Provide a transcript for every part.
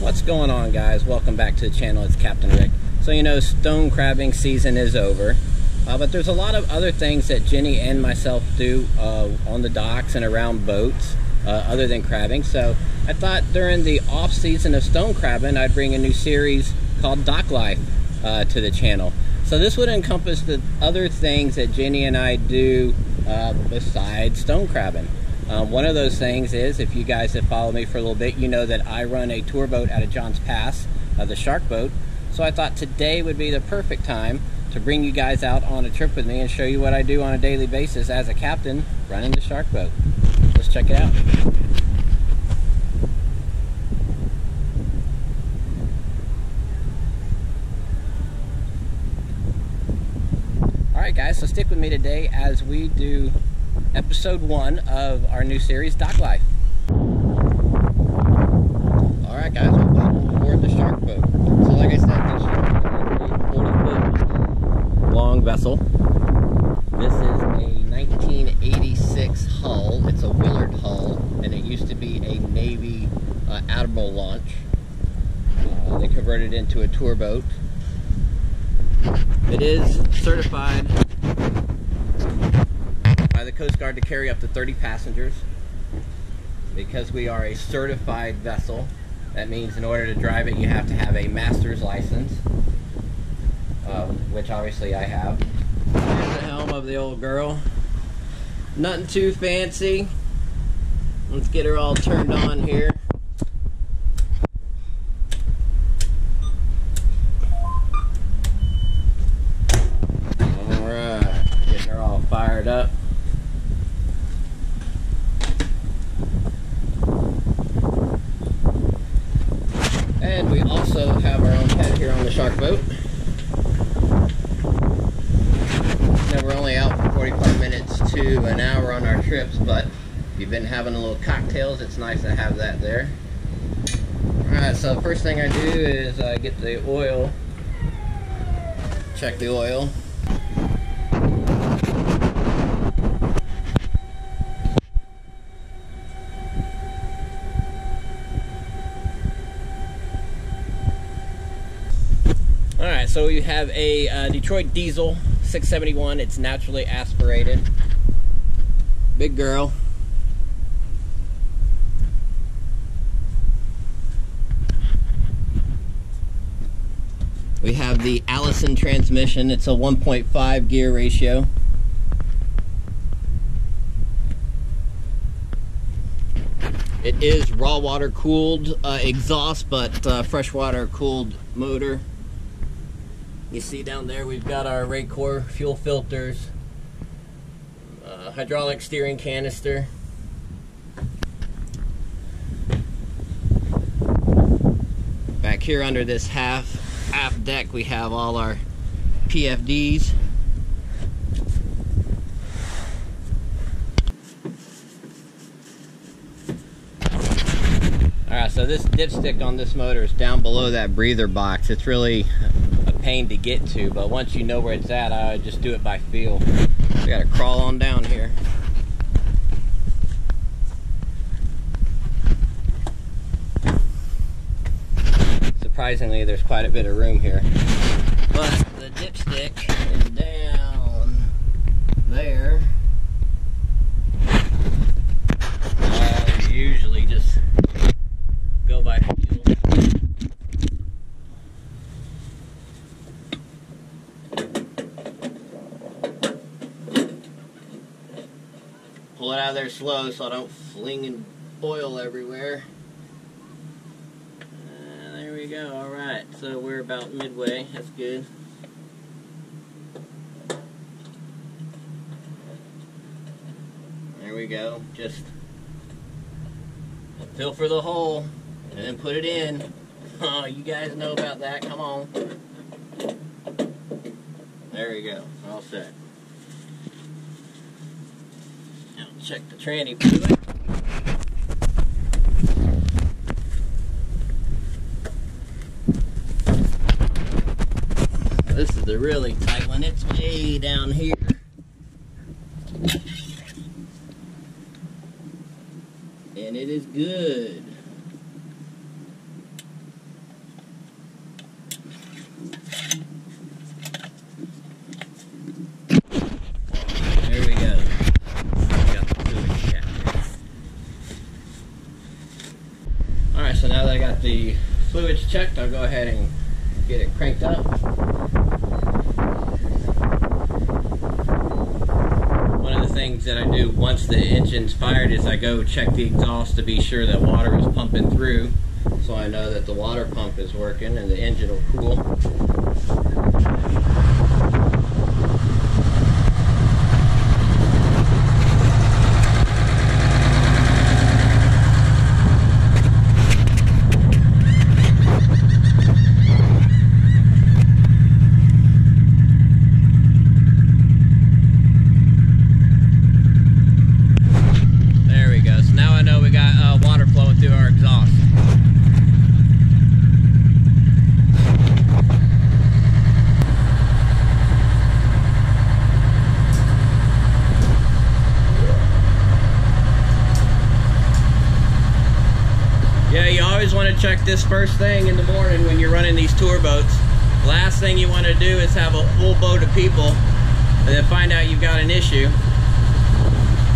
What's going on, guys? Welcome back to the channel. It's Captain Rick. So you know, stone crabbing season is over, but there's a lot of other things that Jenny and myself do on the docks and around boats other than crabbing. So I thought during the off season of stone crabbing I'd bring a new series called Dock Life to the channel. So this would encompass the other things that Jenny and I do besides stone crabbing. One of those things is, if you guys have followed me for a little bit, you know that I run a tour boat out of John's Pass, the shark boat. So I thought today would be the perfect time to bring you guys out on a trip with me and show you what I do on a daily basis as a captain running the shark boat. Let's check it out. Alright guys, so stick with me today as we do episode 1 of our new series, Dock Life. Alright guys, we're about to board the shark boat. So like I said, this shark boat is a 40-foot long vessel. This is a 1986 hull. It's a Willard hull, and it used to be a Navy Admiral launch. They converted it into a tour boat. It is certified by the Coast Guard to carry up to 30 passengers. Because we are a certified vessel, that means in order to drive it you have to have a master's license, which obviously I have. Here's the helm of the old girl. Nothing too fancy. Let's get her all turned on here. Alright, getting her all fired up. And we also have our own pet here on the shark boat. Now we're only out for 45 minutes to an hour on our trips, but if you've been having a little cocktails, it's nice to have that there. Alright, so the first thing I do is get the oil, check the oil. Alright, so we have a Detroit diesel 671. It's naturally aspirated. Big girl. We have the Allison transmission. It's a 1.5 gear ratio. It is raw water cooled exhaust, but freshwater cooled motor. You see down there we've got our Raycor fuel filters, hydraulic steering canister. Back here under this aft deck we have all our PFDs. Alright, so this dipstick on this motor is down below that breather box. It's really a pain to get to, but once you know where it's at, I just do it by feel. We gotta crawl on down here. Surprisingly, there's quite a bit of room here. But the dipstick is down there. I usually just go by feel. Pull it out of there slow so I don't fling oil everywhere. There we go. Alright, so we're about midway. That's good. There we go. Just fill for the hole and then put it in. Oh, you guys know about that. Come on. There we go. All set. Now check the tranny fluid. This is the really tight one. It's way down here. And it is good. so now that I got the fluids checked, I'll go ahead and get it cranked up. One of the things that I do once the engine's fired is I go check the exhaust to be sure that water is pumping through, so I know that the water pump is working and the engine will cool. Check this first thing in the morning when you're running these tour boats. Last thing you want to do is have a full boat of people and then find out you've got an issue.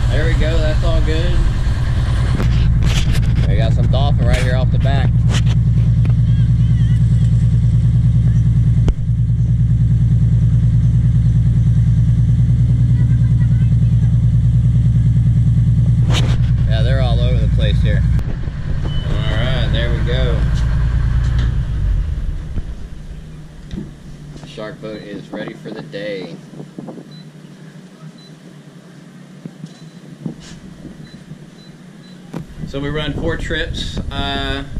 There we go, that's all good. We got some dolphin right here off the back. Yeah, they're all over the place here. There we go. The shark boat is ready for the day. So we run 4 trips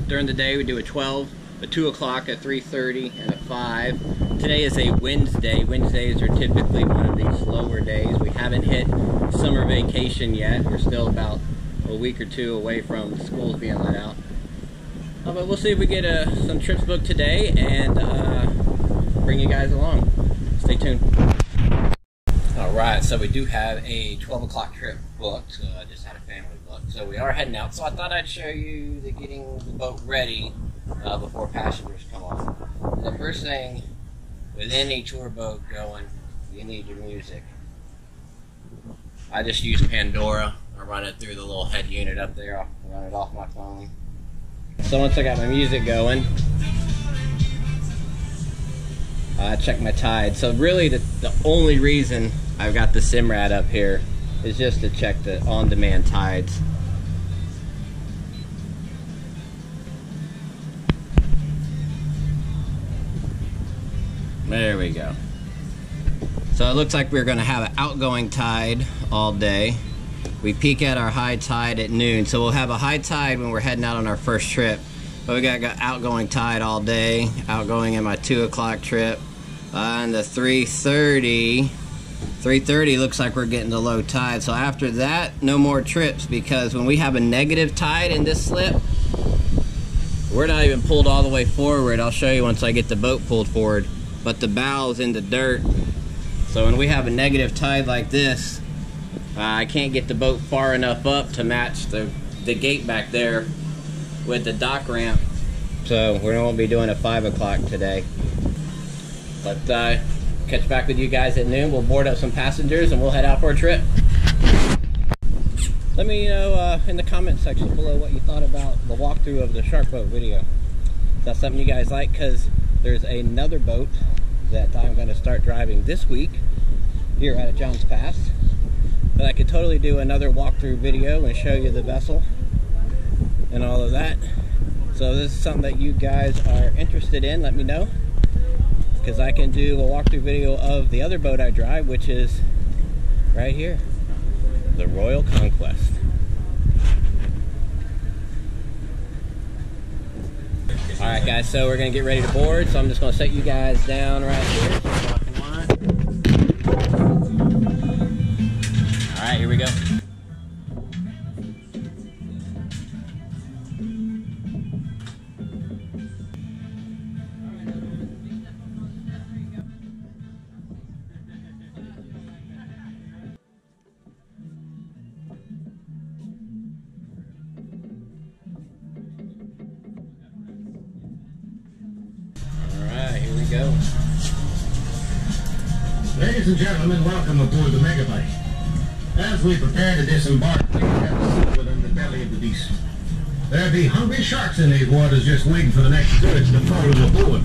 during the day. We do a 12, a 2 o'clock, a 3:30, and a 5. Today is a Wednesday. Wednesdays are typically one of these slower days. We haven't hit summer vacation yet. We're still about a week or 2 away from schools being let out. But we'll see if we get some trips booked today and bring you guys along. Stay tuned. Alright, so we do have a 12 o'clock trip booked. I just had a family book. So we are heading out. So I thought I'd show you getting the boat ready before passengers come on. The first thing with any tour boat going, you need your music. I just use Pandora. I run it through the little head unit up there. I'll run it off my phone. So once I got my music going, I check my tide. So really the only reason I've got the Simrad up here is just to check the on-demand tides. There we go. So it looks like we're going to have an outgoing tide all day. We peak at our high tide at noon, so we'll have a high tide when we're heading out on our first trip. But we got outgoing tide all day, outgoing in my 2 o'clock trip. And the 3:30 looks like we're getting the low tide. So after that, no more trips, because when we have a negative tide in this slip, we're not even pulled all the way forward. I'll show you once I get the boat pulled forward. But the bow's in the dirt. So when we have a negative tide like this, I can't get the boat far enough up to match the gate back there with the dock ramp. So we won't be doing a 5 o'clock today. But catch back with you guys at noon. We'll board up some passengers and we'll head out for a trip. Let me know in the comment section below what you thought about the walkthrough of the shark boat video. Is that something you guys like? Because there's another boat that I'm going to start driving this week here out of John's Pass. But I could totally do another walkthrough video and show you the vessel and all of that. So this is something that you guys are interested in, let me know. Because I can do a walkthrough video of the other boat I drive, which is right here, the Royal Conquest. Alright guys, so we're going to get ready to board, so I'm just going to set you guys down right here. Alright, here we go. Go. Ladies and gentlemen, welcome aboard the Megabyte. As we prepare to disembark, we have a seat within the belly of the beast. There'll be hungry sharks in these waters just waiting for the next surge to fall overboard.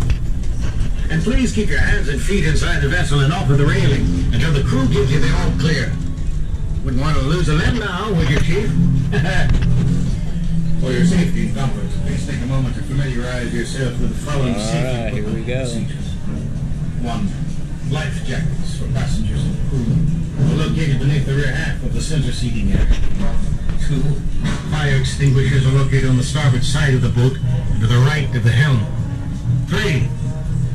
And please keep your hands and feet inside the vessel and off of the railing until the crew gives you the all clear. Wouldn't want to lose a limb now, would you, Chief? For your safety and comfort, please take a moment to familiarize yourself with the following safety here we go. procedures. 1. Life jackets for passengers and crew, located beneath the rear half of the center seating area. 2. Fire extinguishers are located on the starboard side of the boat and to the right of the helm. 3.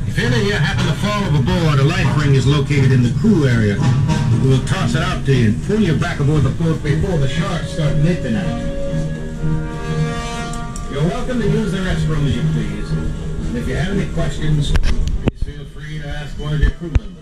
If any of you happen to fall overboard, a life ring is located in the crew area. We will toss it out to you and pull you back aboard the boat before the sharks start nipping at you. You're welcome to use the restroom as you please. And if you have any questions, please feel free to ask one of your crew members.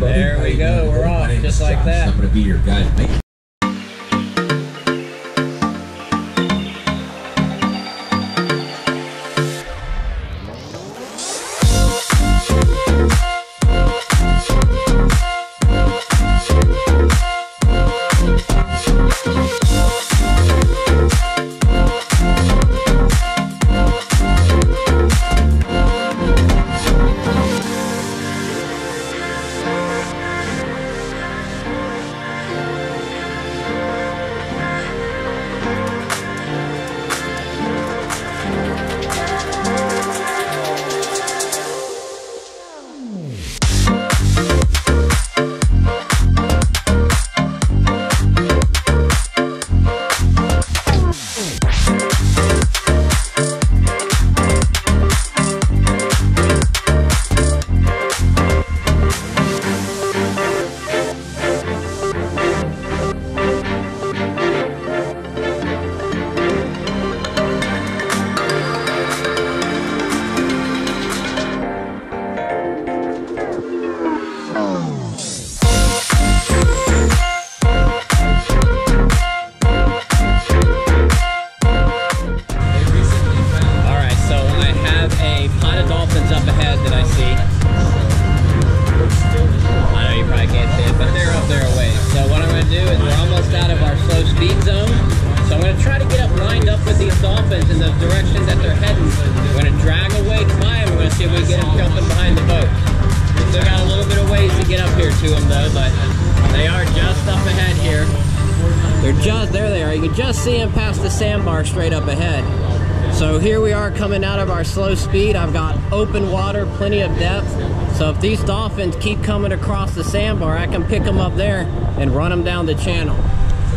There we go, we're off, just like that. I'm going to be your guide, mate. There they are. You can just see them past the sandbar straight up ahead. So here we are coming out of our slow speed. I've got open water, plenty of depth. So if these dolphins keep coming across the sandbar, I can pick them up there and run them down the channel.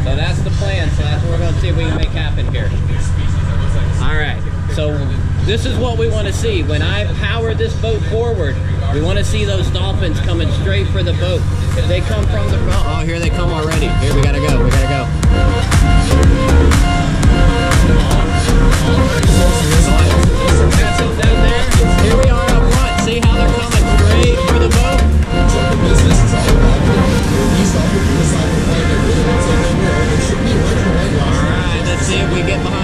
So that's the plan. So that's what we're going to see if we can make happen here. All right. So this is what we want to see. When I power this boat forward, we want to see those dolphins coming straight for the boat. If they come from the front, oh, here they come already. Here, we gotta go, we gotta go. That's it down there. Here we are up front. See how they're coming straight for the boat? Alright, let's see if we get behind